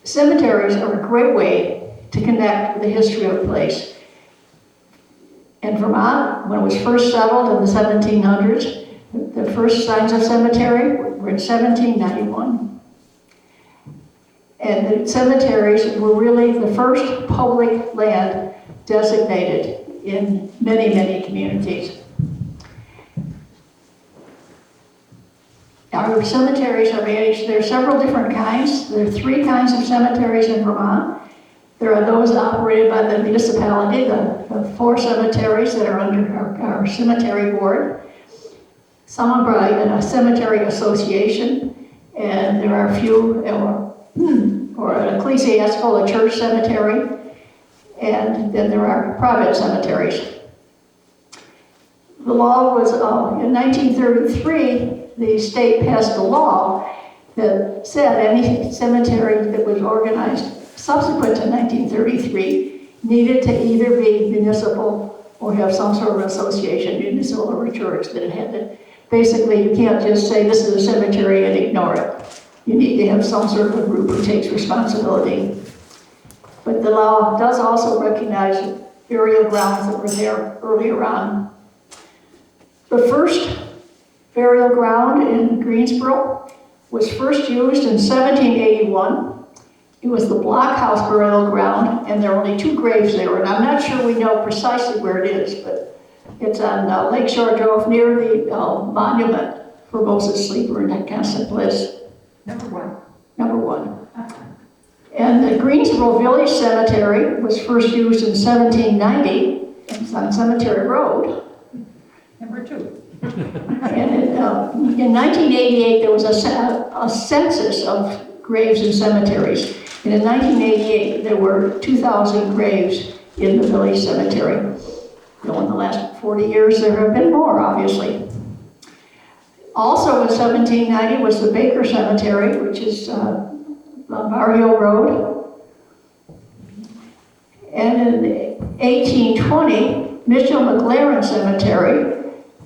Cemeteries are a great way to connect with the history of a place. In Vermont, when it was first settled in the 1700s, the first signs of cemetery were in 1791. And the cemeteries were really the first public land designated in many, many communities. Our cemeteries are managed, there are several different kinds. There are 3 kinds of cemeteries in Vermont. There are those operated by the municipality, the 4 cemeteries that are under our cemetery board. Some are by a cemetery association, and there are a few, or an ecclesiastical, a church cemetery, and then there are private cemeteries. The law was, in 1933, the state passed a law that said any cemetery that was organized subsequent to 1933 needed to either be municipal or have some sort of association, municipal or a church, that it had to, basically you can't just say this is a cemetery and ignore it. You need to have some sort of a group who takes responsibility. But the law does also recognize burial grounds that were there earlier on. The first burial ground in Greensboro was first used in 1781. It was the blockhouse burial ground, and there are only 2 graves there, and I'm not sure we know precisely where it is, but it's on Lakeshore Drive near the monument for Moses Sleeper and Constant Bliss. Number 1. Number 1. And the Greensboro Village Cemetery was first used in 1790. It's on Cemetery Road. Number 2. And in 1988, there was a census of graves in cemeteries. And in 1988, there were 2,000 graves in the village cemetery. You know, in the last 40 years, there have been more, obviously. Also in 1790 was the Baker Cemetery, which is on Barrio Road. And in 1820, Mitchell McLaren Cemetery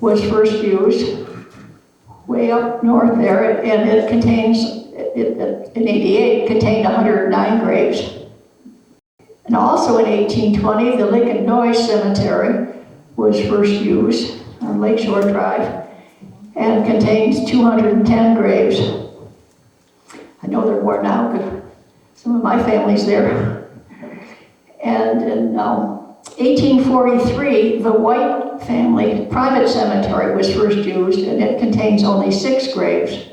was first used way up north there, and it contains, in 88, contained 109 graves. And also in 1820, the Lincoln Noyes Cemetery was first used on Lakeshore Drive and contains 210 graves. I know there are more now because some of my family's there. And in 1843, the White family private cemetery was first used, and it contains only 6 graves.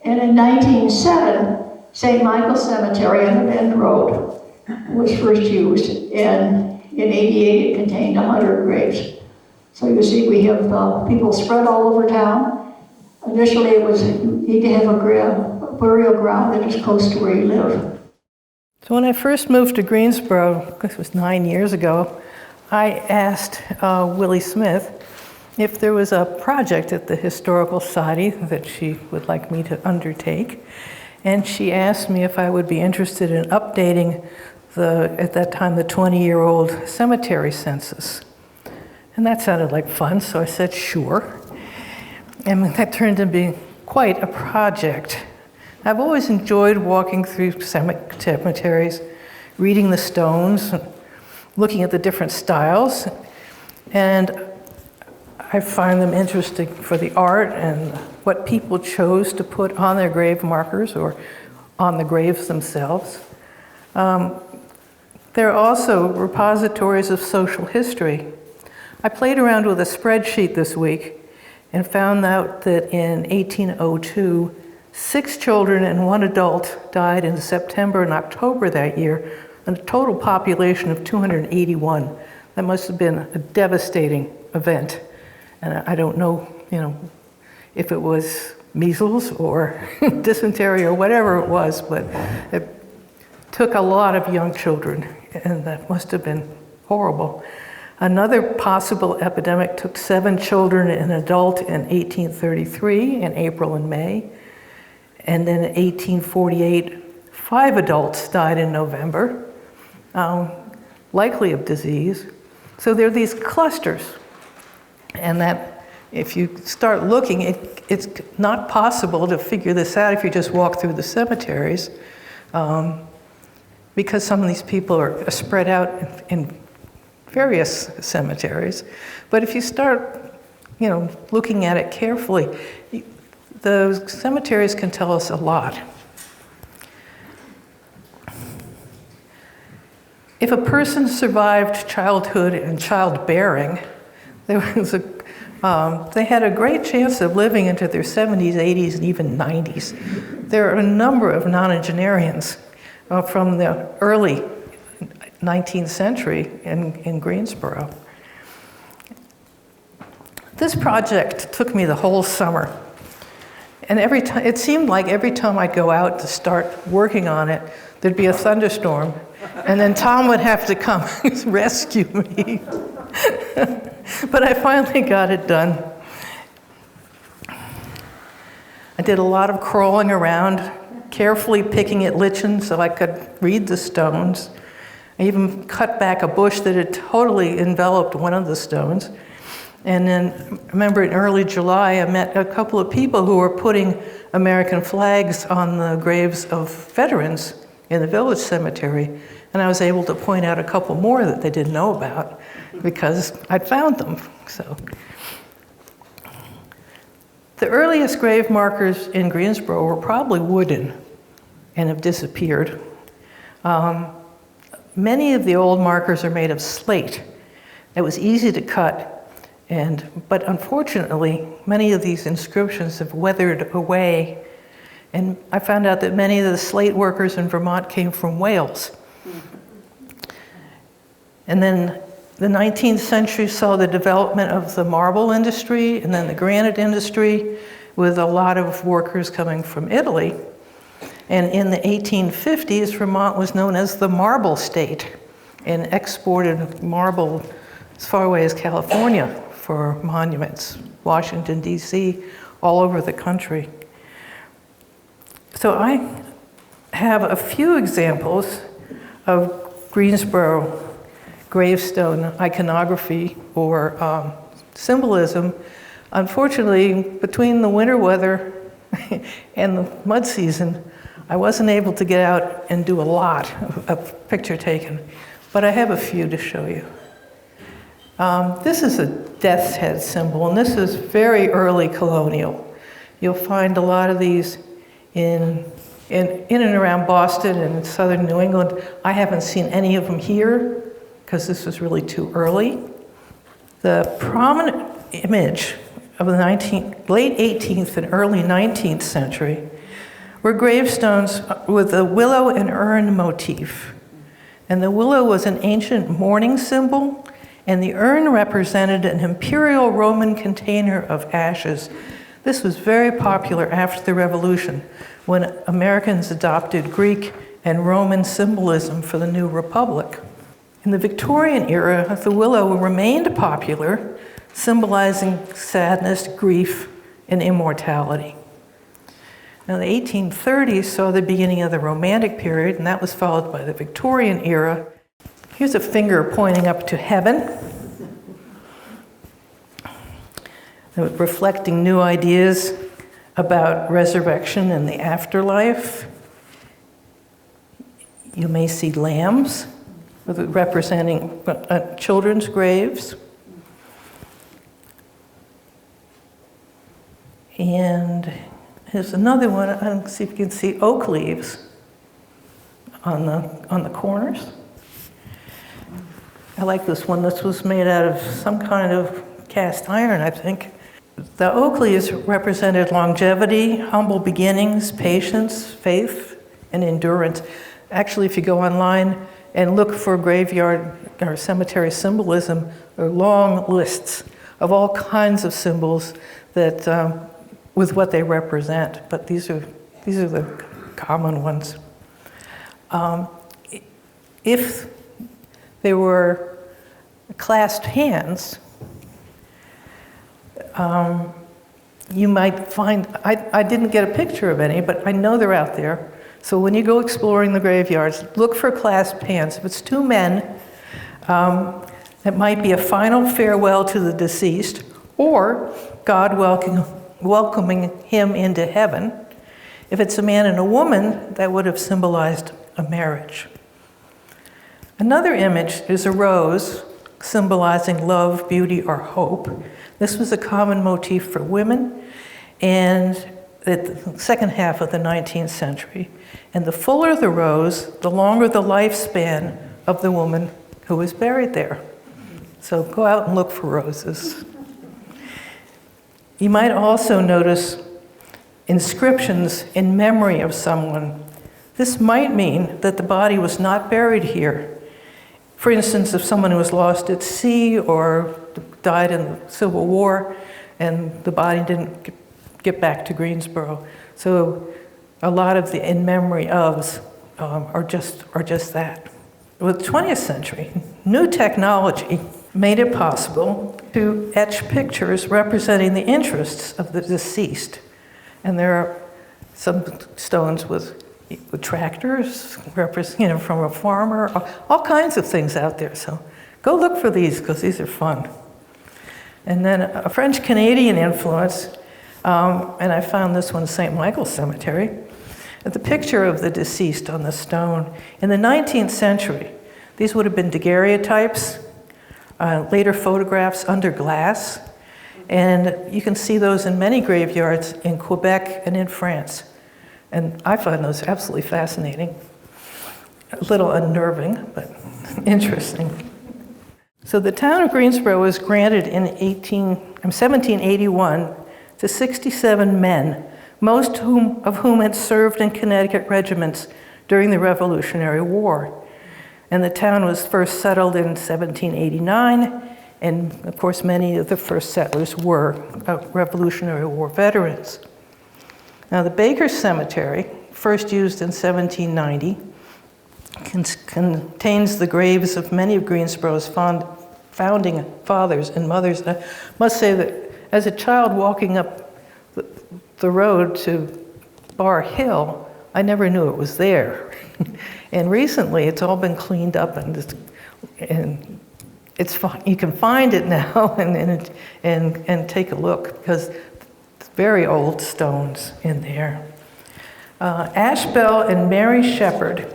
And in 1907, St. Michael's Cemetery on the Bend Road was first used, and in 88 it contained 100 graves. So you see we have people spread all over town. Initially it was, you need to have a burial ground that is close to where you live. So when I first moved to Greensboro, this was 9 years ago, I asked Willie Smith if there was a project at the Historical Society that she would like me to undertake. And she asked me if I would be interested in updating at that time, the 20-year-old cemetery census. And that sounded like fun, so I said, sure. And that turned into being quite a project. I've always enjoyed walking through cemeteries, reading the stones, looking at the different styles, and I find them interesting for the art and what people chose to put on their grave markers or on the graves themselves. There are also repositories of social history. I played around with a spreadsheet this week and found out that in 1802, 6 children and 1 adult died in September and October that year, and a total population of 281. That must have been a devastating event. And I don't know, if it was measles or dysentery or whatever it was, but it took a lot of young children, and that must have been horrible. Another possible epidemic took 7 children and an adult in 1833, in April and May. And then in 1848, 5 adults died in November, likely of disease. So there are these clusters. And that if you start looking, it's not possible to figure this out if you just walk through the cemeteries. because some of these people are spread out in various cemeteries. But if you start, looking at it carefully, the cemeteries can tell us a lot. If a person survived childhood and childbearing, they had a great chance of living into their 70s, 80s, and even 90s. There are a number of nonagenarians from the early 19th century in Greensboro. This project took me the whole summer. And it seemed like every time I'd go out to start working on it, there'd be a thunderstorm, and then Tom would have to come rescue me. But I finally got it done. I did a lot of crawling around, carefully picking at lichens so I could read the stones. I even cut back a bush that had totally enveloped one of the stones. And then, I remember in early July, I met a couple of people who were putting American flags on the graves of veterans in the village cemetery. And I was able to point out a couple more that they didn't know about because I'd found them. So, the earliest grave markers in Greensboro were probably wooden and have disappeared. Many of the old markers are made of slate. It was easy to cut. But unfortunately, many of these inscriptions have weathered away. And I found out that many of the slate workers in Vermont came from Wales. And then the 19th century saw the development of the marble industry and then the granite industry with a lot of workers coming from Italy. And in the 1850s, Vermont was known as the Marble State and exported marble as far away as California for monuments, Washington, D.C., all over the country. So I have a few examples of Greensboro gravestone iconography or symbolism. Unfortunately, between the winter weather and the mud season, I wasn't able to get out and do a lot of picture taking, but I have a few to show you. This is a death's head symbol, and this is very early colonial. You'll find a lot of these in and around Boston and southern New England. I haven't seen any of them here because this was really too early. The prominent image of the late 18th and early 19th century were gravestones with a willow and urn motif. And the willow was an ancient mourning symbol, and the urn represented an imperial Roman container of ashes. This was very popular after the Revolution, when Americans adopted Greek and Roman symbolism for the new republic. In the Victorian era, the willow remained popular, symbolizing sadness, grief, and immortality. Now, the 1830s saw the beginning of the Romantic period, and that was followed by the Victorian era. Here's a finger pointing up to heaven, reflecting new ideas about resurrection and the afterlife. You may see lambs representing children's graves. And here's another one. Let's see if you can see oak leaves on the corners. I like this one. This was made out of some kind of cast iron, I think. The oak leaves represented longevity, humble beginnings, patience, faith, and endurance. Actually, if you go online and look for graveyard or cemetery symbolism, there are long lists of all kinds of symbols that with what they represent. But these are the common ones. If they were clasped hands, you might find, I didn't get a picture of any, but I know they're out there. So when you go exploring the graveyards, look for clasped hands. If it's two men, it might be a final farewell to the deceased, or God welcoming him into heaven. If it's a man and a woman, that would have symbolized a marriage. Another image is a rose symbolizing love, beauty, or hope. This was a common motif for women and at the second half of the 19th century. And the fuller the rose, the longer the lifespan of the woman who was buried there. So go out and look for roses. You might also notice inscriptions in memory of someone. This might mean that the body was not buried here. For instance, if someone who was lost at sea or died in the Civil War and the body didn't get back to Greensboro. So a lot of the in memory ofs are just that. With the 20th century, new technology made it possible to etch pictures representing the interests of the deceased. And there are some stones with tractors, from a farmer, all kinds of things out there. So go look for these, because these are fun. And then a French-Canadian influence, and I found this one in St. Michael's Cemetery, the picture of the deceased on the stone. In the 19th century, these would have been daguerreotypes, later photographs under glass, and you can see those in many graveyards in Quebec and in France. And I find those absolutely fascinating. A little unnerving, but interesting. So the town of Greensboro was granted in 1781 to 67 men, most of whom had served in Connecticut regiments during the Revolutionary War. And the town was first settled in 1789, and of course many of the first settlers were Revolutionary War veterans. Now the Baker Cemetery, first used in 1790, contains the graves of many of Greensboro's founding fathers and mothers. And I must say that as a child walking up the road to Bar Hill, I never knew it was there. And recently it's all been cleaned up and it's fine. You can find it now and take a look, because it's very old stones in there. Ashbel and Mary Shepherd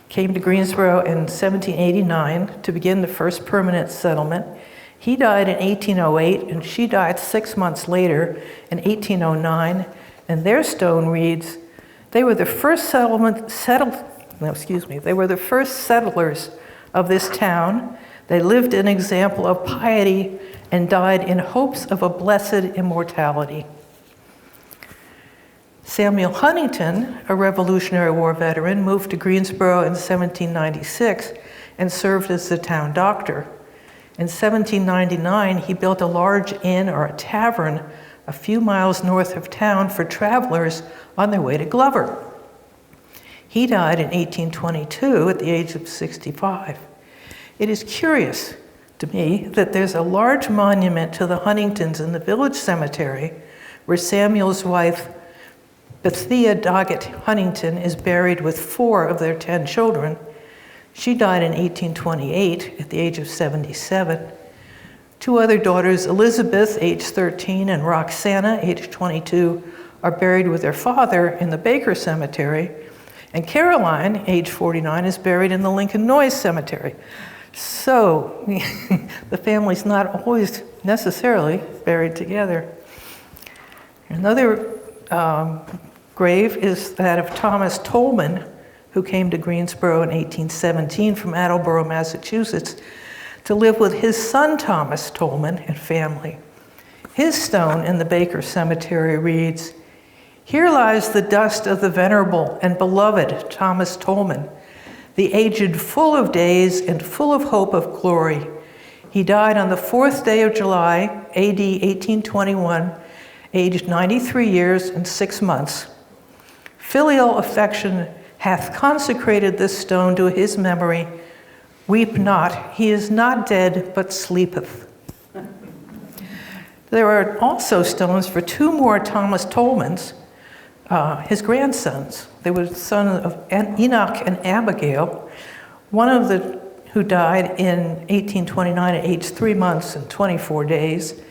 came to Greensboro in 1789 to begin the first permanent settlement. He died in 1808 and she died 6 months later in 1809, and their stone reads, they were the first settlers of this town. They lived an example of piety and died in hopes of a blessed immortality. Samuel Huntington, a Revolutionary War veteran, moved to Greensboro in 1796 and served as the town doctor. In 1799, he built a large inn or a tavern a few miles north of town for travelers on their way to Glover. He died in 1822 at the age of 65. It is curious to me that there's a large monument to the Huntingtons in the village cemetery where Samuel's wife, Bethia Doggett Huntington, is buried with 4 of their 10 children. She died in 1828 at the age of 77. 2 other daughters, Elizabeth, age 13, and Roxana, age 22, are buried with their father in the Baker Cemetery. And Caroline, age 49, is buried in the Lincoln Noyes Cemetery. So the family's not always necessarily buried together. Another grave is that of Thomas Tolman, who came to Greensboro in 1817 from Attleboro, Massachusetts, to live with his son Thomas Tolman and family. His stone in the Baker Cemetery reads, here lies the dust of the venerable and beloved Thomas Tolman, the aged full of days and full of hope of glory. He died on the 4th day of July, AD 1821, aged 93 years and 6 months. Filial affection hath consecrated this stone to his memory. Weep not, he is not dead, but sleepeth. There are also stones for 2 more Thomas Tolmans, his grandsons. They were the son of Enoch and Abigail, one of who died in 1829 at age 3 months and 24 days,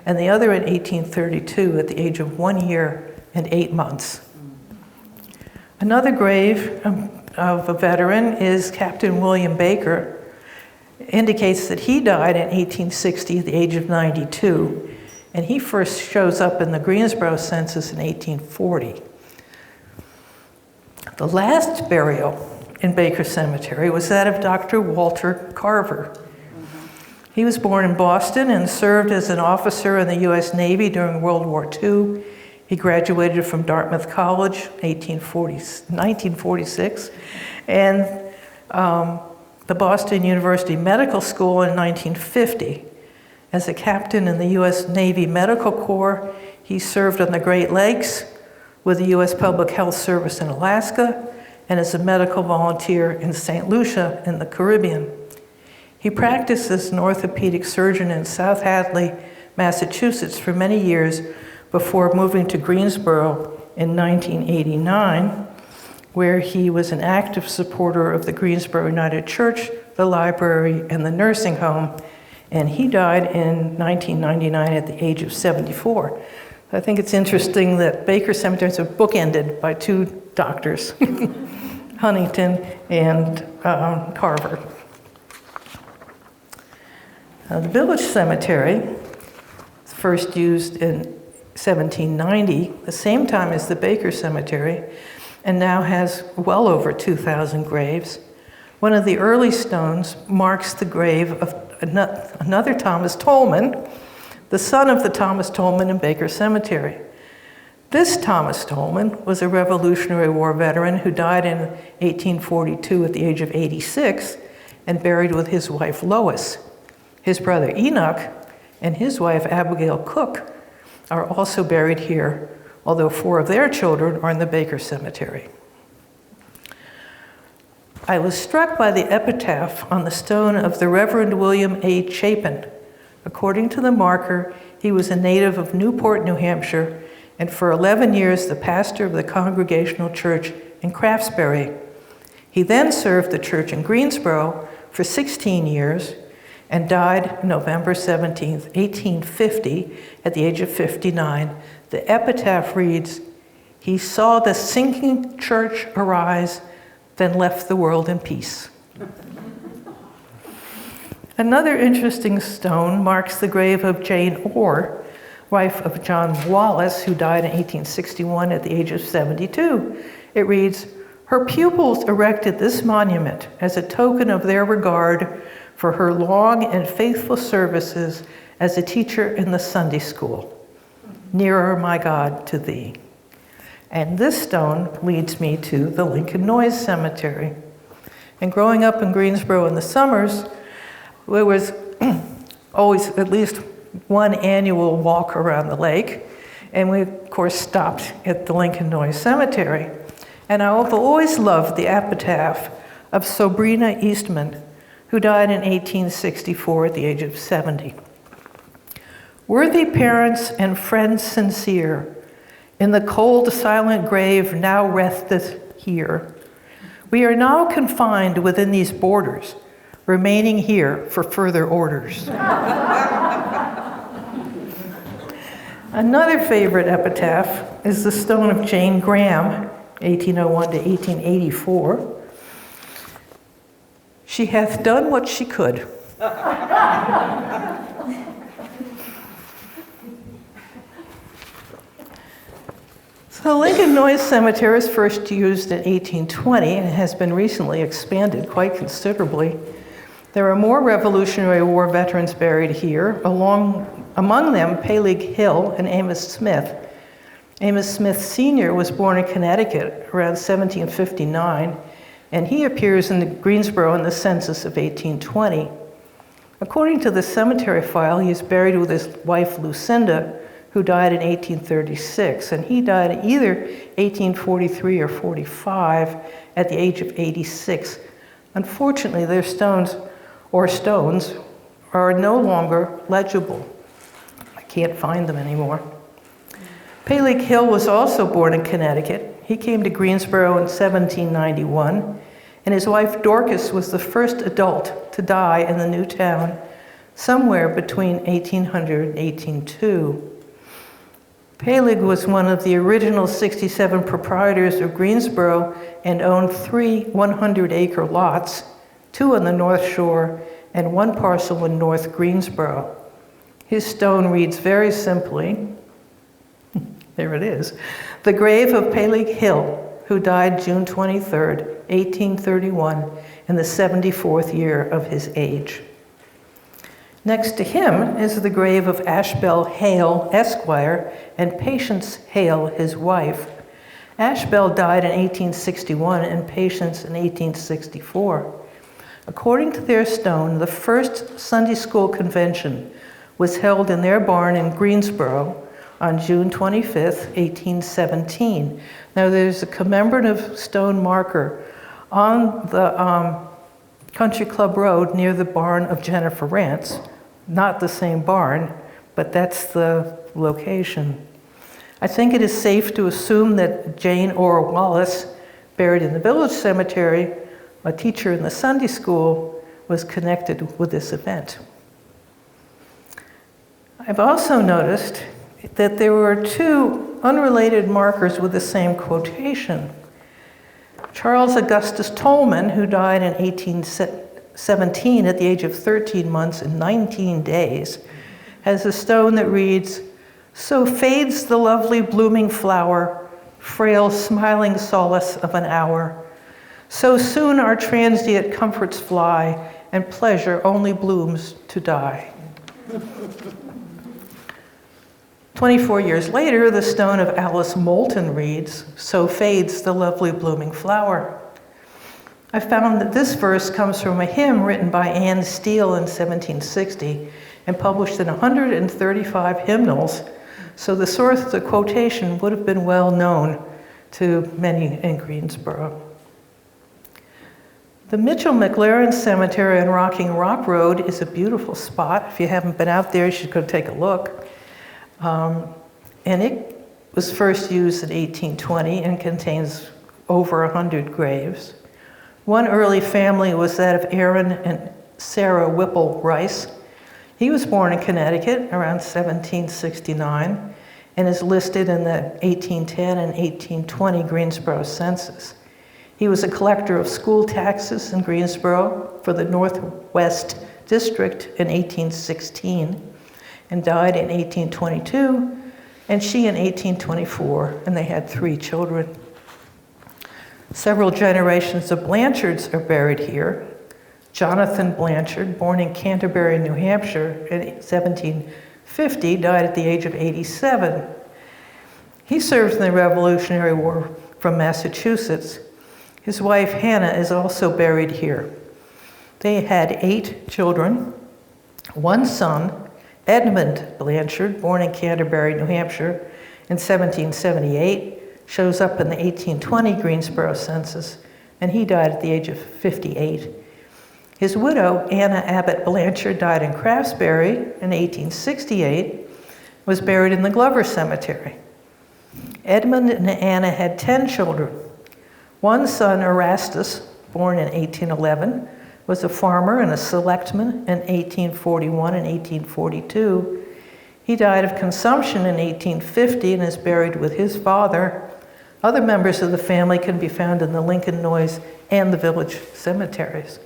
and the other in 1832 at the age of 1 year and 8 months. Another grave of a veteran is Captain William Baker. It indicates that he died in 1860 at the age of 92, and he first shows up in the Greensboro census in 1840. The last burial in Baker Cemetery was that of Dr. Walter Carver. He was born in Boston and served as an officer in the U.S. Navy during World War II. He graduated from Dartmouth College in 1946 and the Boston University Medical School in 1950. As a captain in the U.S. Navy Medical Corps, he served on the Great Lakes with the U.S. Public Health Service in Alaska and as a medical volunteer in St. Lucia in the Caribbean. He practiced as an orthopedic surgeon in South Hadley, Massachusetts for many years before moving to Greensboro in 1989, where he was an active supporter of the Greensboro United Church, the library, and the nursing home, and he died in 1999 at the age of 74. I think it's interesting that Baker Cemetery is bookended by two doctors, Huntington and Carver. The village cemetery was first used in 1790, the same time as the Baker Cemetery, and now has well over 2,000 graves. One of the early stones marks the grave of another Thomas Tolman, the son of the Thomas Tolman in Baker Cemetery. This Thomas Tolman was a Revolutionary War veteran who died in 1842 at the age of 86 and buried with his wife Lois. His brother Enoch and his wife Abigail Cook are also buried here, although 4 of their children are in the Baker Cemetery. I was struck by the epitaph on the stone of the Reverend William A. Chapin. According to the marker, he was a native of Newport, New Hampshire, and for 11 years the pastor of the Congregational Church in Craftsbury. He then served the church in Greensboro for 16 years and died November 17, 1850, at the age of 59. The epitaph reads, "He saw the sinking church arise, then left the world in peace." Another interesting stone marks the grave of Jane Orr, wife of John Wallace, who died in 1861 at the age of 72. It reads, "Her pupils erected this monument as a token of their regard for her long and faithful services as a teacher in the Sunday school. Nearer, my God, to thee." And this stone leads me to the Lincoln Noyes Cemetery. And growing up in Greensboro in the summers, there was always at least one annual walk around the lake. And we, of course, stopped at the Lincoln Noyes Cemetery. And I've always loved the epitaph of Sobrina Eastman, who died in 1864 at the age of 70. "Worthy parents and friends sincere, in the cold, silent grave now resteth here. We are now confined within these borders, remaining here for further orders." Another favorite epitaph is the stone of Jane Graham, 1801 to 1884. "She hath done what she could." So Lincoln Noyes Cemetery was first used in 1820 and has been recently expanded quite considerably. There are more Revolutionary War veterans buried here, among them Peleg Hill and Amos Smith. Amos Smith Sr. was born in Connecticut around 1759, and he appears in the Greensboro in the census of 1820. According to the cemetery file, he is buried with his wife Lucinda, who died in 1836, and he died in either 1843 or 45 at the age of 86. Unfortunately, their stones are no longer legible. I can't find them anymore. Peleg Hill was also born in Connecticut. He came to Greensboro in 1791, and his wife Dorcas was the first adult to die in the new town somewhere between 1800 and 1802. Peleg was one of the original 67 proprietors of Greensboro and owned 3 100-acre lots, 2 on the North Shore and 1 parcel in North Greensboro. His stone reads very simply, there it is, "The grave of Peleg Hill, who died June 23, 1831, in the 74th year of his age." Next to him is the grave of Ashbel Hale, Esquire, and Patience Hale, his wife. Ashbel died in 1861 and Patience in 1864. According to their stone, the first Sunday school convention was held in their barn in Greensboro on June 25, 1817. Now there's a commemorative stone marker on the Country Club Road near the barn of Jennifer Rance. Not the same barn, but that's the location. I think it is safe to assume that Jane Orr Wallace, buried in the village cemetery, a teacher in the Sunday school, was connected with this event. I've also noticed that there were 2 unrelated markers with the same quotation. Charles Augustus Tolman, who died in 1817 at the age of 13 months and 19 days, has a stone that reads, "So fades the lovely blooming flower, frail smiling solace of an hour. So soon our transient comforts fly, and pleasure only blooms to die." 24 years later, the stone of Alice Moulton reads, "So fades the lovely blooming flower." I found that this verse comes from a hymn written by Anne Steele in 1760 and published in 135 hymnals, so the source of the quotation would have been well known to many in Greensboro. The Mitchell-McLaren Cemetery on Rocking Rock Road is a beautiful spot. If you haven't been out there, you should go take a look. And it was first used in 1820 and contains over 100 graves. One early family was that of Aaron and Sarah Whipple Rice. He was born in Connecticut around 1769 and is listed in the 1810 and 1820 Greensboro census. He was a collector of school taxes in Greensboro for the Northwest District in 1816 and died in 1822, and she in 1824, and they had 3 children. Several generations of Blanchards are buried here. Jonathan Blanchard, born in Canterbury, New Hampshire in 1750, died at the age of 87. He served in the Revolutionary War from Massachusetts. His wife, Hannah, is also buried here. They had 8 children, 1 son, Edmund Blanchard, born in Canterbury, New Hampshire in 1778, shows up in the 1820 Greensboro census, and he died at the age of 58. His widow, Anna Abbott Blanchard, died in Craftsbury in 1868, was buried in the Glover Cemetery. Edmund and Anna had 10 children. One son, Erastus, born in 1811, was a farmer and a selectman in 1841 and 1842. He died of consumption in 1850 and is buried with his father. Other members of the family can be found in the Lincoln Noyes and the village cemeteries.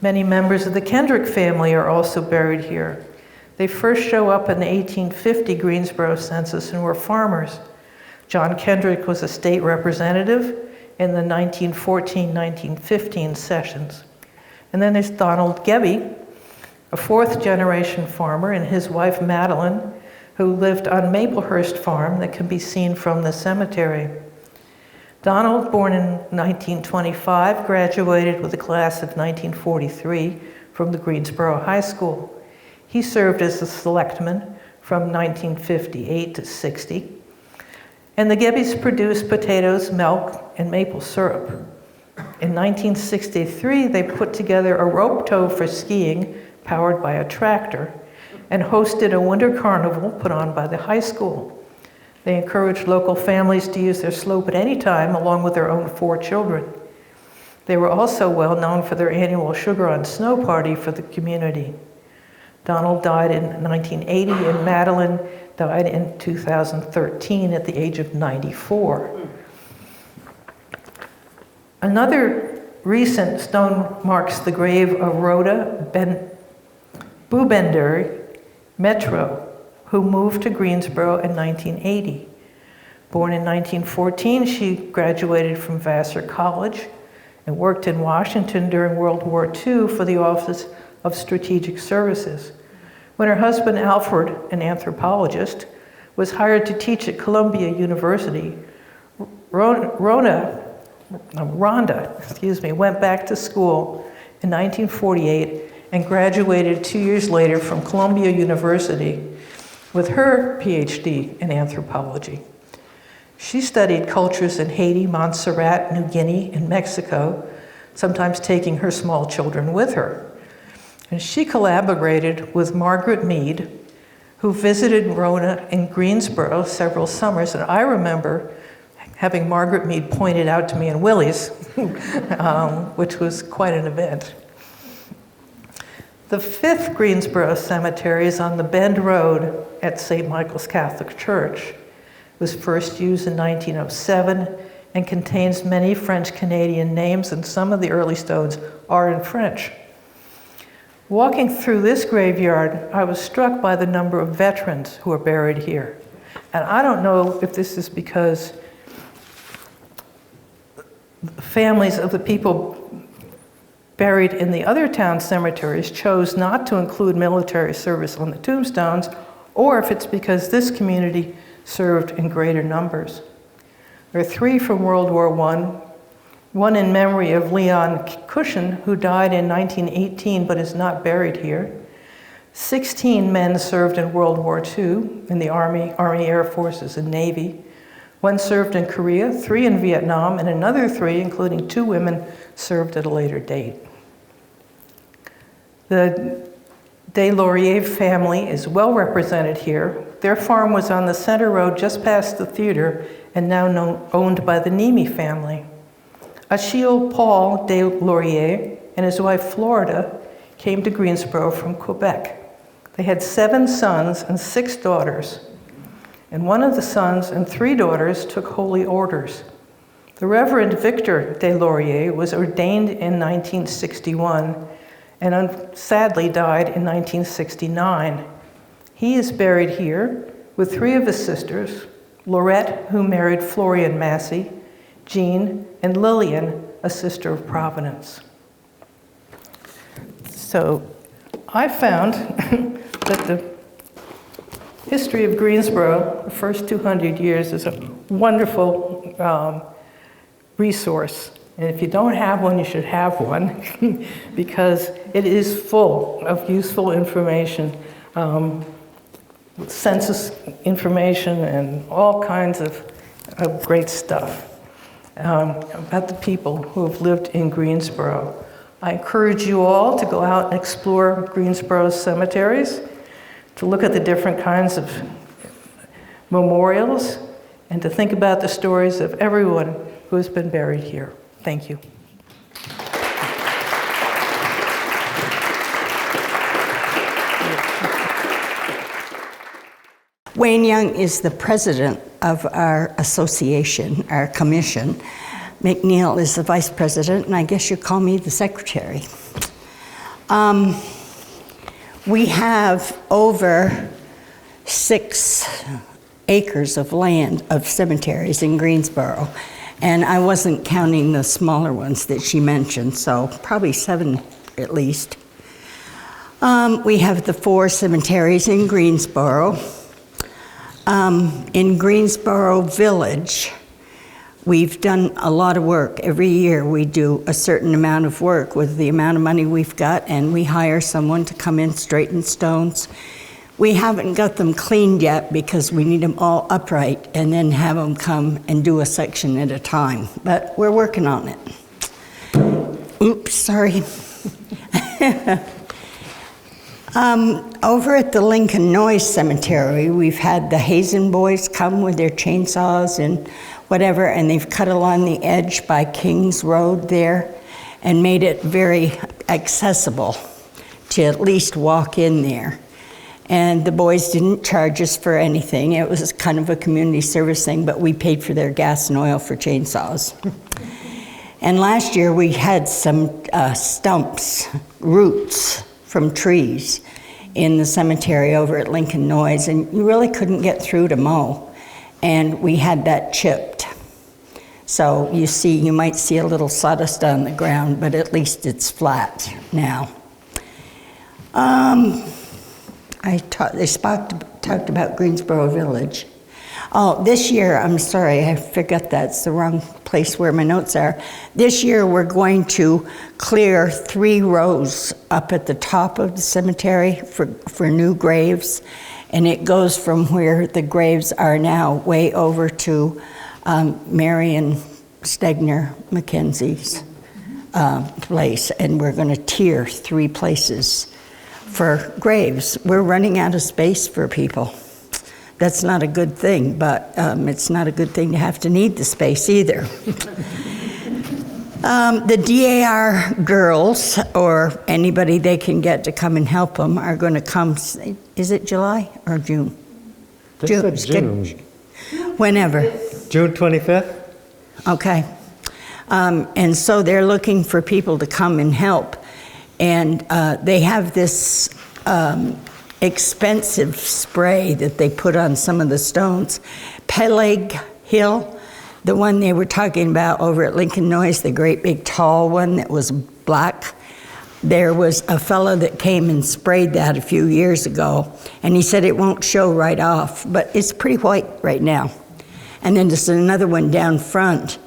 Many members of the Kendrick family are also buried here. They first show up in the 1850 Greensboro census and were farmers. John Kendrick was a state representative in the 1914-1915 sessions. And then there's Donald Gebbe, a 4th-generation farmer, and his wife Madeline, who lived on Maplehurst Farm that can be seen from the cemetery. Donald, born in 1925, graduated with the class of 1943 from the Greensboro High School. He served as a selectman from 1958 to 60. And the Gebbes produced potatoes, milk, and maple syrup. In 1963, they put together a rope tow for skiing powered by a tractor and hosted a winter carnival put on by the high school. They encouraged local families to use their slope at any time, along with their own 4 children. They were also well known for their annual Sugar on Snow party for the community. Donald died in 1980, and Madeline died in 2013 at the age of 94. Another recent stone marks the grave of Rhoda Bubender Metro, who moved to Greensboro in 1980. Born in 1914, she graduated from Vassar College and worked in Washington during World War II for the Office of Strategic Services. When her husband, Alfred, an anthropologist, was hired to teach at Columbia University, Rhonda went back to school in 1948 and graduated 2 years later from Columbia University with her PhD in anthropology. She studied cultures in Haiti, Montserrat, New Guinea, and Mexico, sometimes taking her small children with her. And she collaborated with Margaret Mead, who visited Rona in Greensboro several summers. And I remember having Margaret Mead pointed out to me in Willie's, which was quite an event. The 5th Greensboro Cemetery is on the Bend Road at St. Michael's Catholic Church. It was first used in 1907 and contains many French-Canadian names, and some of the early stones are in French. Walking through this graveyard, I was struck by the number of veterans who are buried here. And I don't know if this is because the families of the people buried in the other town cemeteries chose not to include military service on the tombstones, or if it's because this community served in greater numbers. There are 3 from World War I, one in memory of Leon Cushion, who died in 1918 but is not buried here. 16 men served in World War II in the Army, Air Forces, and Navy. 1 served in Korea, 3 in Vietnam, and another 3, including 2 women, served at a later date. The Des Laurier family is well represented here. Their farm was on the center road just past the theater and now owned by the Nemi family. Achille Paul Des Laurier and his wife Florida came to Greensboro from Quebec. They had 7 sons and 6 daughters, and one of the sons and 3 daughters took holy orders. The Reverend Victor Des Laurier was ordained in 1961 and sadly died in 1969. He is buried here with 3 of his sisters, Laurette, who married Florian Massey, Jean, and Lillian, a sister of Providence. So I found that the history of Greensboro, the first 200 years, is a wonderful resource. And if you don't have one, you should have one because it is full of useful information, census information and all kinds of great stuff about the people who have lived in Greensboro. I encourage you all to go out and explore Greensboro cemeteries, to look at the different kinds of memorials, and to think about the stories of everyone who has been buried here. Thank you. Wayne Young is the president of our association, our commission. McNeil is the vice president, and I guess you call me the secretary. We have over 6 acres of land of cemeteries in Greensboro, and I wasn't counting the smaller ones that she mentioned, so probably 7 at least. We have the 4 cemeteries in Greensboro. In Greensboro Village, we've done a lot of work. Every year we do a certain amount of work with the amount of money we've got, and we hire someone to come in, straighten stones. We haven't got them cleaned yet because we need them all upright and then have them come and do a section at a time. But we're working on it. Oops, sorry. Over at the Lincoln Noyes Cemetery, we've had the Hazen boys come with their chainsaws and whatever, and they've cut along the edge by Kings Road there and made it very accessible to at least walk in there. And the boys didn't charge us for anything. It was kind of a community service thing, but we paid for their gas and oil for chainsaws. And last year we had some stumps, roots from trees in the cemetery over at Lincoln Noyes, and you really couldn't get through to mow. And we had that chipped. So you might see a little sawdust on the ground, but at least it's flat now. They talked about Greensboro Village. Oh, this year, I'm sorry, I forgot that's the wrong place where my notes are. This year, we're going to clear 3 rows up at the top of the cemetery for new graves. And it goes from where the graves are now way over to Marion Stegner Mackenzie's place. And we're going to tier 3 places for graves. We're running out of space for people. That's not a good thing, but it's not a good thing to have to need the space either. The DAR girls, or anybody they can get to come and help them, are going to come, is it July or June? June. Whenever. June 25th? Okay. And so they're looking for people to come and help. And they have this expensive spray that they put on some of the stones. Peleg Hill, the one they were talking about over at Lincoln Noyes, the great big tall one that was black. There was a fellow that came and sprayed that a few years ago, and he said it won't show right off, but it's pretty white right now. And then there's another one down front,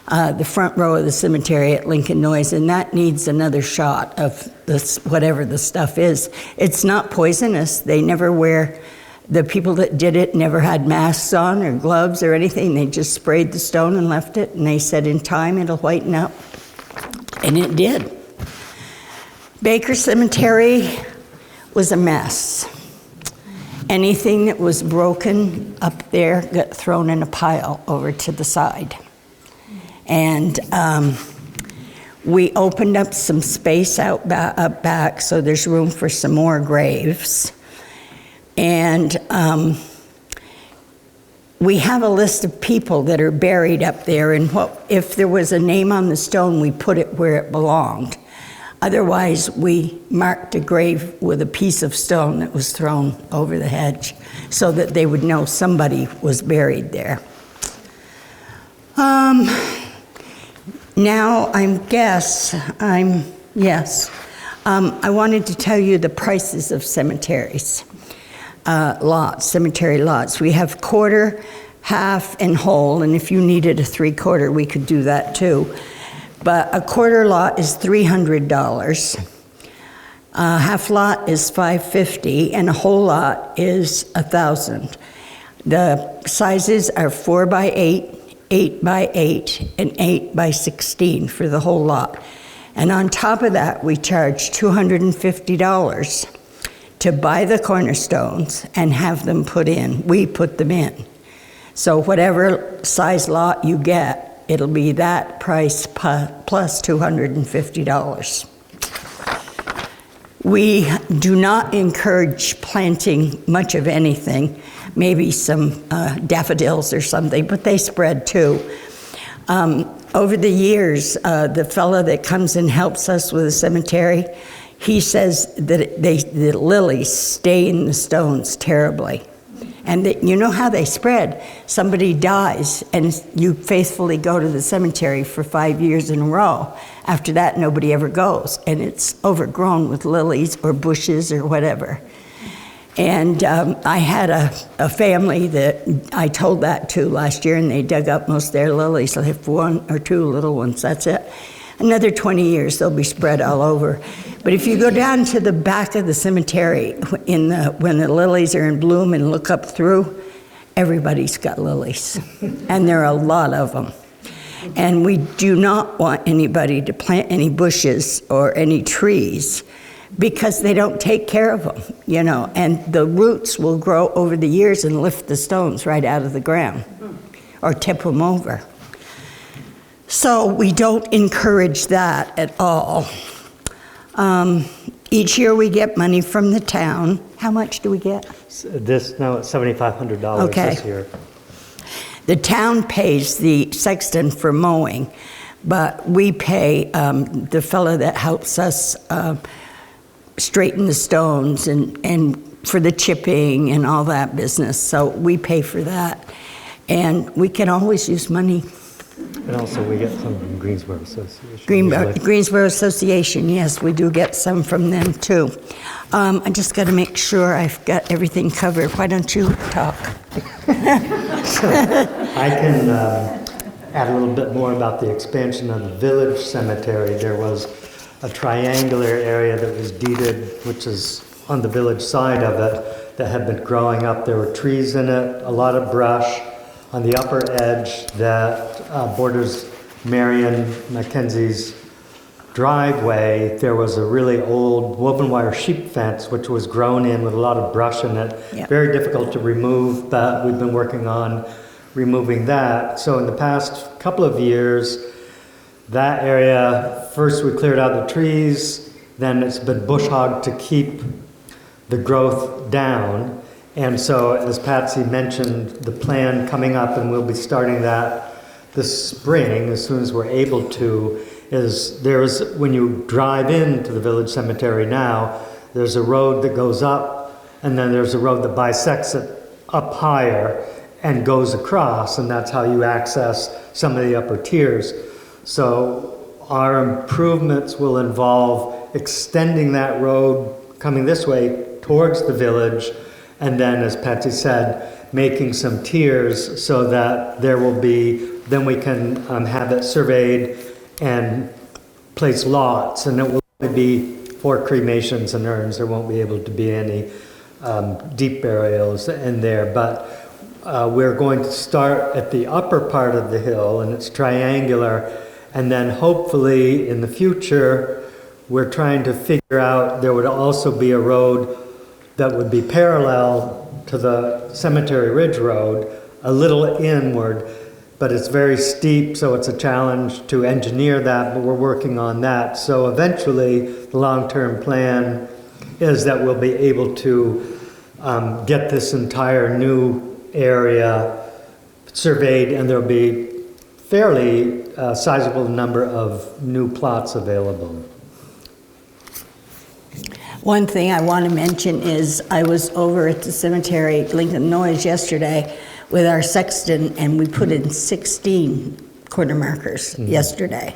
the front row of the cemetery at Lincoln Noyes, and that needs another shot of this, whatever the stuff is. It's not poisonous. They never the people that did it never had masks on or gloves or anything. They just sprayed the stone and left it, and they said in time it'll whiten up. And it did. Baker Cemetery was a mess. Anything that was broken up there got thrown in a pile over to the side. And we opened up some space up back, so there's room for some more graves. And we have a list of people that are buried up there, and if there was a name on the stone, we put it where it belonged. Otherwise, we marked a grave with a piece of stone that was thrown over the hedge so that they would know somebody was buried there. Now, I wanted to tell you the prices of cemeteries, cemetery lots. We have quarter, half, and whole, and if you needed a 3/4, we could do that too. But a quarter lot is $300, a half lot is $550, and a whole lot is $1,000. The sizes are 4 by 8, 8 by 8, and 8 by 16 for the whole lot. And on top of that, we charge $250 to buy the cornerstones and have them put in. We put them in. So whatever size lot you get, it'll be that price plus $250. We do not encourage planting much of anything, maybe some daffodils or something, but they spread too. Over the years, the fellow that comes and helps us with the cemetery, he says that the lilies stain the stones terribly. And you know how they spread. Somebody dies, and you faithfully go to the cemetery for 5 years in a row. After that, nobody ever goes, and it's overgrown with lilies or bushes or whatever. And I had a family that I told that to last year, and they dug up most of their lilies. They have 1 or 2 little ones, that's it. Another 20 years, they'll be spread all over. But if you go down to the back of the cemetery when the lilies are in bloom and look up through, everybody's got lilies. And there are a lot of them. And we do not want anybody to plant any bushes or any trees because they don't take care of them, you know, and the roots will grow over the years and lift the stones right out of the ground or tip them over. So we don't encourage that at all. Each year we get money from the town. How much do we get? Now it's $7,500 Okay. this year. The town pays the sexton for mowing, but we pay the fellow that helps us straighten the stones and for the chipping and all that business. So we pay for that. And we can always use money. And also we get some from Greensboro Association. usually. Greensboro Association, yes, we do get some from them too. I just got to make sure I've got everything covered. Why don't you talk? I can add a little bit more about the expansion of the village cemetery. There was a triangular area that was deeded, which is on the village side of it, that had been growing up. There were trees in it, a lot of brush. On the upper edge that borders Marion Mackenzie's driveway, there was a really old woven wire sheep fence which was grown in with a lot of brush in it. Yep. Very difficult to remove, but we've been working on removing that. So in the past couple of years, that area, first we cleared out the trees, then it's been bush hogged to keep the growth down. And so, as Patsy mentioned, the plan coming up, and we'll be starting that this spring as soon as we're able to, is when you drive into the village cemetery now, there's a road that goes up, and then there's a road that bisects it up higher and goes across, and that's how you access some of the upper tiers. So our improvements will involve extending that road coming this way towards the village, and then, as Patsy said, making some tiers so that there will be, then we can have it surveyed and place lots, and it will only be for cremations and urns. There won't be able to be any deep burials in there, but we're going to start at the upper part of the hill, and it's triangular, and then hopefully in the future, we're trying to figure out, there would also be a road that would be parallel to the Cemetery Ridge Road, a little inward, but it's very steep, so it's a challenge to engineer that, but we're working on that. So eventually, the long-term plan is that we'll be able to get this entire new area surveyed, and there'll be fairly sizable number of new plots available. One thing I want to mention is I was over at the cemetery, Lincoln Noyes, yesterday with our sexton, and we put in 16 quarter markers yesterday.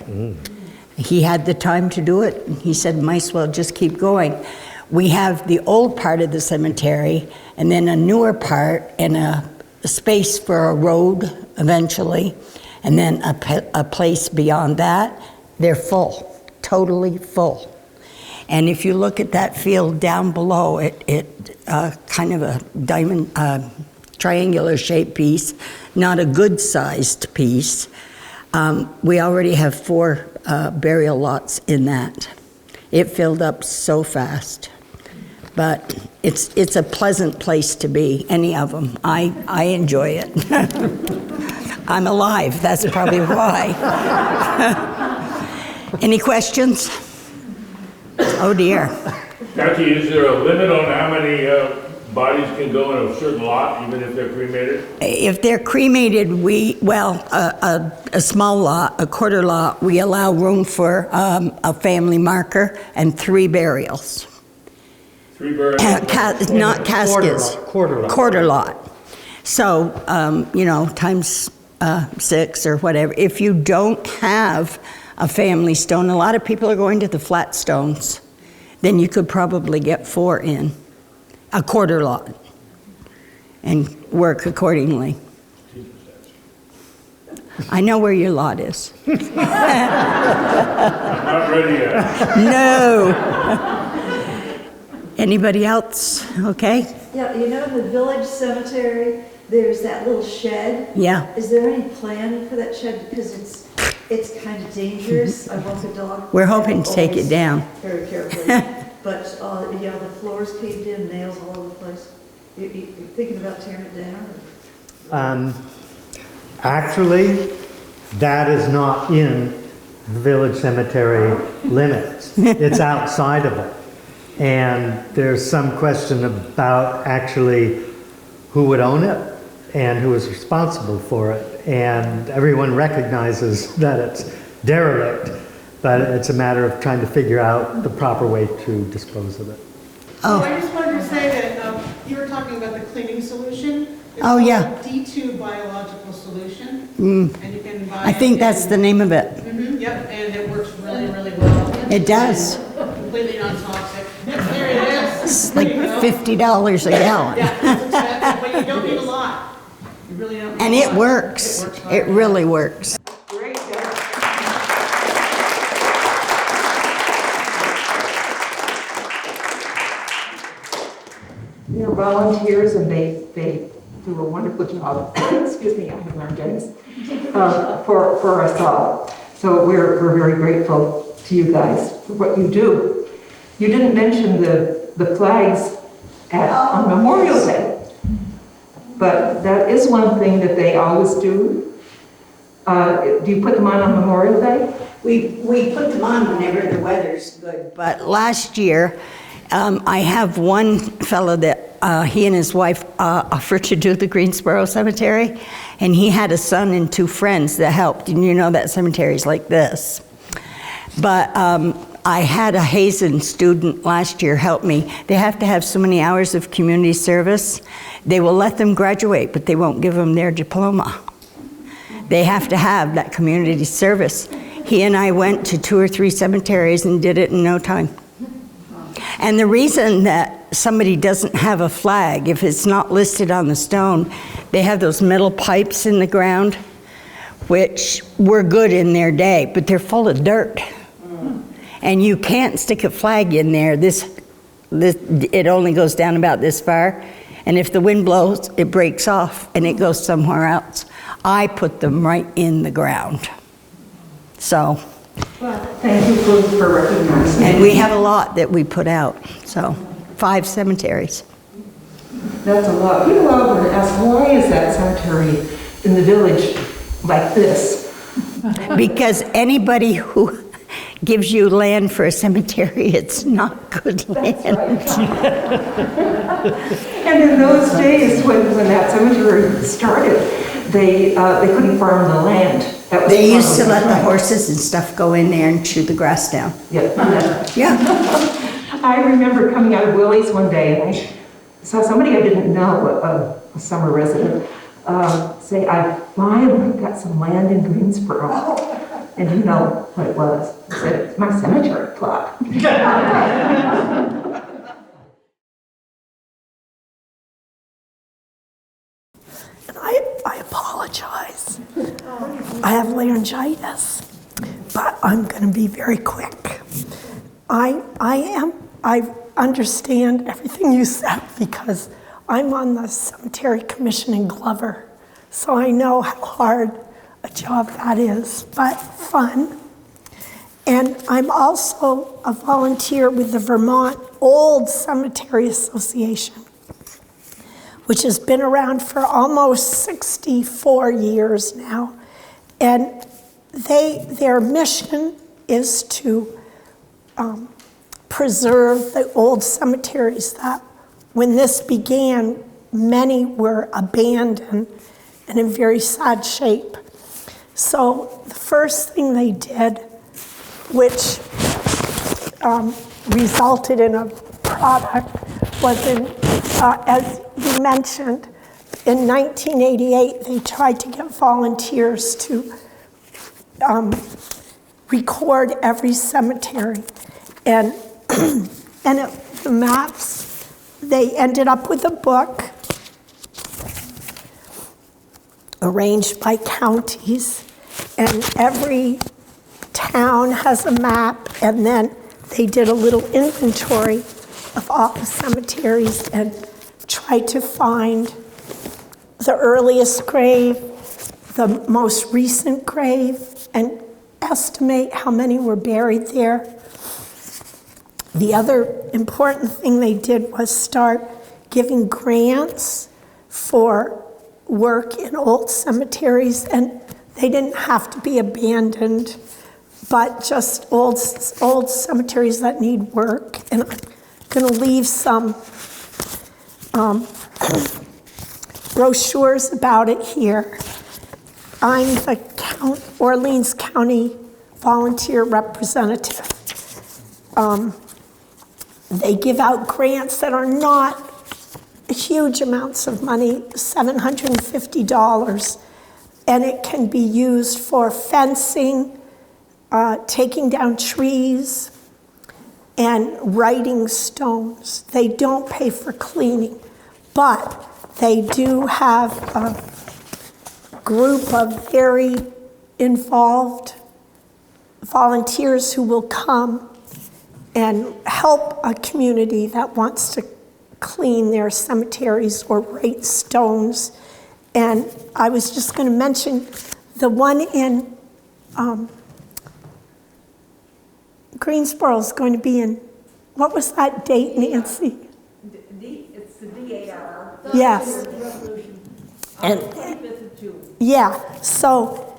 He had the time to do it. He said, might as well just keep going. We have the old part of the cemetery, and then a newer part, and a space for a road eventually, and then a place beyond that. They're full, totally full. And if you look at that field down below, it kind of a diamond, triangular shaped piece, not a good sized piece. We already have 4 burial lots in that. It filled up so fast. But it's a pleasant place to be, any of them. I enjoy it. I'm alive, that's probably why. Any questions? Oh dear. Jackie, is there a limit on how many bodies can go in a certain lot, even if they're cremated? If they're cremated, a small lot, a quarter lot, we allow room for a family marker and 3 burials. 3 burials? Not caskets. Quarter lot. So, times 6 or whatever. If you don't have a family stone, a lot of people are going to the flat stones, then you could probably get 4 in a quarter lot and work accordingly. I know where your lot is. I'm not ready yet. No. Anybody else? Okay. Yeah, in the village cemetery, there's that little shed. Yeah. Is there any plan for that shed? Because it's kind of dangerous. I walk a dog. We're hoping to take it down. Very carefully. But, the floor's caved in, nails all over the place. You thinking about tearing it down? Actually, that is not in the village cemetery limits. It's outside of it. And there's some question about actually who would own it and who is responsible for it. And everyone recognizes that it's derelict, but it's a matter of trying to figure out the proper way to dispose of it. Oh, I just wanted to say that you were talking about the cleaning solution. It's Oh, yeah. called D2 biological solution. And you can buy I think that's the name of it. Yep, and it works really, really well. It does. Completely non-toxic. There it is. It's like There you go. $50 a gallon. Yeah, it's expensive, but you don't need a lot. You really don't need And a it lot. works. fine. It really works. Great, They're volunteers and they do a wonderful job, excuse me, I have laryngitis, for us all. So we're very grateful to you guys for what you do. You didn't mention the flags on Memorial Day, but that is one thing that they always do. Do you put them on Memorial Day? We put them on whenever the weather's good. But last year, I have one fellow that he and his wife offered to do the Greensboro Cemetery, and he had a son and two friends that helped. And you know that cemetery's like this. But I had a Hazen student last year help me. They have to have so many hours of community service. They will let them graduate, but they won't give them their diploma. They have to have that community service. He and I went to 2 or 3 cemeteries and did it in no time. And the reason that somebody doesn't have a flag, if it's not listed on the stone, they have those metal pipes in the ground, which were good in their day, but they're full of dirt. And you can't stick a flag in there. It only goes down about this far. And if the wind blows, it breaks off and it goes somewhere else. I put them right in the ground. So, Thank you for recognizing. and we have a lot that we put out, so 5 cemeteries. That's a lot. People often ask, why is that cemetery in the village like this? Because anybody who gives you land for a cemetery, it's not good land. And in those days, when that cemetery started, they couldn't farm the land. That was They used to farmed. let the horses and stuff go in there and chew the grass down. Yeah. Yeah. I remember coming out of Willie's one day, and I saw somebody I didn't know, a summer resident, say, I finally got some land in Greensboro. And you know what it was. I said, it's my cemetery plot. And I apologize. I have laryngitis, but I'm going to be very quick. I understand everything you said because I'm on the cemetery commission in Glover, so I know how hard a job that is, but fun. And I'm also a volunteer with the Vermont Old Cemetery Association, which has been around for almost 64 years now. And their mission is to preserve the old cemeteries that, when this began, many were abandoned and in very sad shape. So the first thing they did, which resulted in a product, was as you mentioned, in 1988, they tried to get volunteers to record every cemetery. And, the maps, they ended up with a book arranged by counties, and every town has a map, and then they did a little inventory of all the cemeteries and tried to find the earliest grave, the most recent grave, and estimate how many were buried there. The other important thing they did was start giving grants for work in old cemeteries, and they didn't have to be abandoned, but just old cemeteries that need work. And going to leave some brochures about it here. I'm the Orleans County volunteer representative. They give out grants that are not huge amounts of money, $750, and it can be used for fencing, taking down trees, and writing stones. They don't pay for cleaning, but they do have a group of very involved volunteers who will come and help a community that wants to clean their cemeteries or rate stones. And I was just going to mention the one in Greensboro is going to be in, what was that date, Nancy? It's the DAR. Yes. And, yeah, so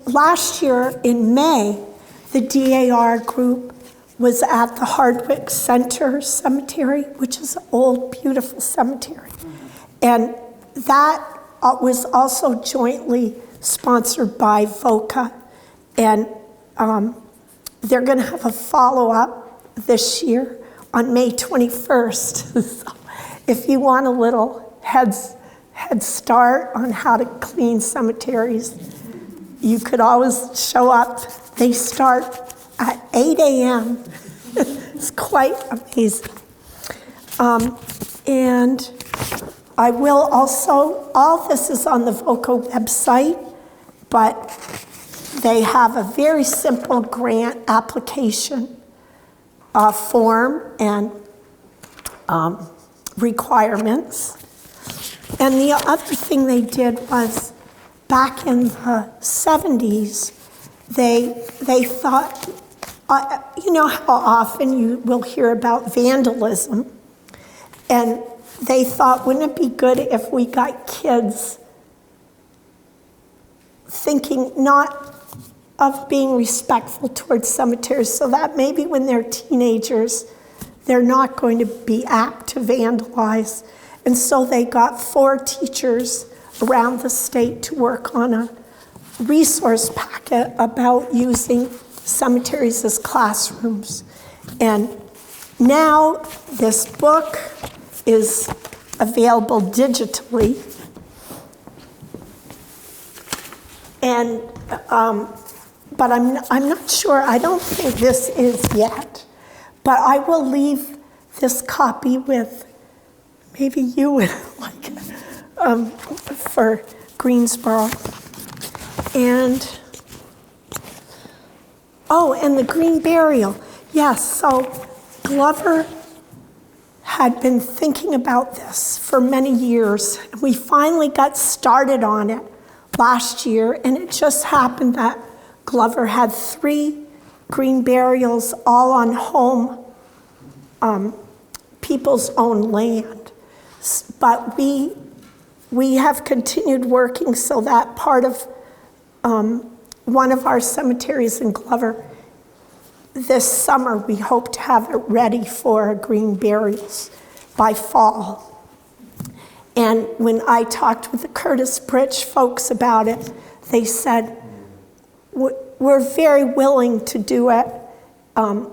last year in May, the DAR group was at the Hardwick Center Cemetery, which is an old, beautiful cemetery. And that was also jointly sponsored by VOCA. And they're going to have a follow-up this year on May 21st. So if you want a little head start on how to clean cemeteries, you could always show up. They start at 8 a.m. It's quite amazing. And I will also, all this is on the VOCA website, but they have a very simple grant application form and requirements. And the other thing they did was, back in the 70s, they thought, you know how often you will hear about vandalism, and they thought, wouldn't it be good if we got kids thinking not of being respectful towards cemeteries, so that maybe when they're teenagers, they're not going to be apt to vandalize. And so they got 4 teachers around the state to work on a resource packet about using cemeteries as classrooms. And now this book is available digitally. And but I'm not sure, I don't think this is yet, but I will leave this copy with maybe you and for Greensboro. And and the green burial. Yes, so Glover had been thinking about this for many years. We finally got started on it last year, and it just happened that Glover had 3 green burials all on home, people's own land. But we have continued working so that part of one of our cemeteries in Glover, this summer we hope to have it ready for green burials by fall. And when I talked with the Curtis Bridge folks about it, they said, we're very willing to do it.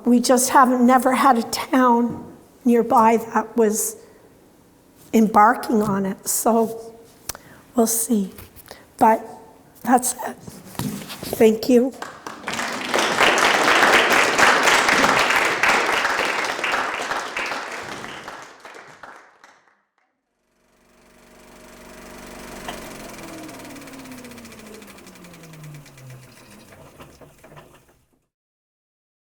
We just never had a town nearby that was embarking on it. So we'll see. But that's it. Thank you.